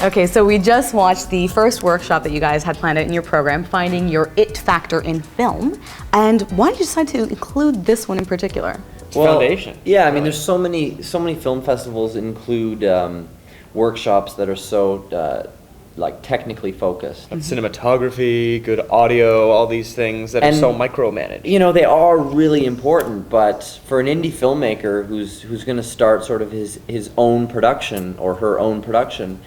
Okay, so we just watched the first workshop that you guys had planned out in your program, Finding Your It Factor in Film. And why did you decide to include this one in particular? Foundation. Yeah, I mean, there's so many film festivals include workshops that are so like technically focused. Cinematography, good audio, all these things that are so micromanaged. You know, they are really important, but for an indie filmmaker who's going to start sort of his own production or her own production,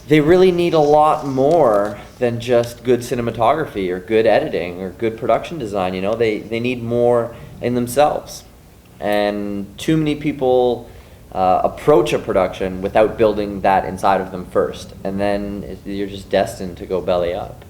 they really need a lot more than just good cinematography or good editing or good production design. You know, they need more in themselves. And too many people approach a production without building that inside of them first, and then you're just destined to go belly up.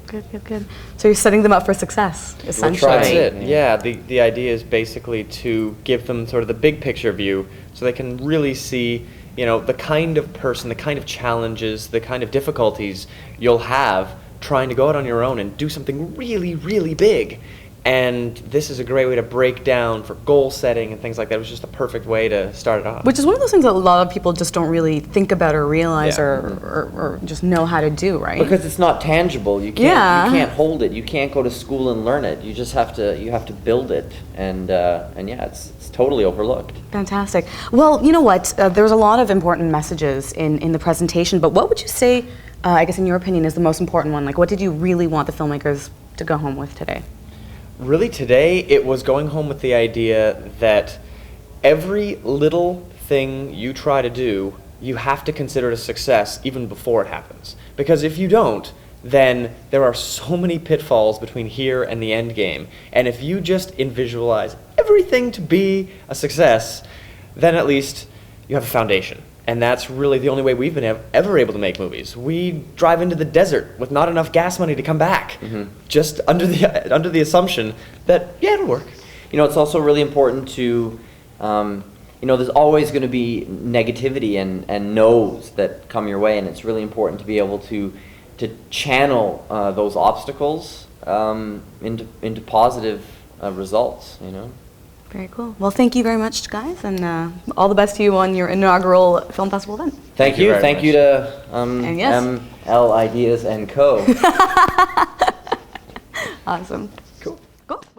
Good. So you're setting them up for success, essentially. That's it. Yeah, the idea is basically to give them sort of the big picture view so they can really see, you know, the kind of person, the kind of challenges, the kind of difficulties you'll have trying to go out on your own and do something really, really big. And this is a great way to break down for goal setting and things like that. It was just a perfect way to start it off. Which is one of those things that a lot of people just don't really think about or realize or just know how to do, right? Because it's not tangible. You can't hold it. You can't go to school and learn it. You just have to build it. And yeah, it's totally overlooked. Fantastic. Well, you know what? There's a lot of important messages in the presentation, but what would you say, I guess in your opinion, is the most important one? Like, what did you really want the filmmakers to go home with today? Really today, it was going home with the idea that every little thing you try to do, you have to consider it a success even before it happens. Because if you don't, then there are so many pitfalls between here and the end game. And if you just visualize everything to be a success, then at least you have a foundation. And that's really the only way we've been ever able to make movies. We drive into the desert with not enough gas money to come back, just under the assumption that, yeah, it'll work. You know, it's also really important to, you know, there's always going to be negativity and no's that come your way, and it's really important to be able to channel those obstacles into positive results, you know. Very cool. Well, thank you very much, guys, and all the best to you on your inaugural film festival event. Thank you. Very Thank much. you to ML Ideas and Co. Awesome.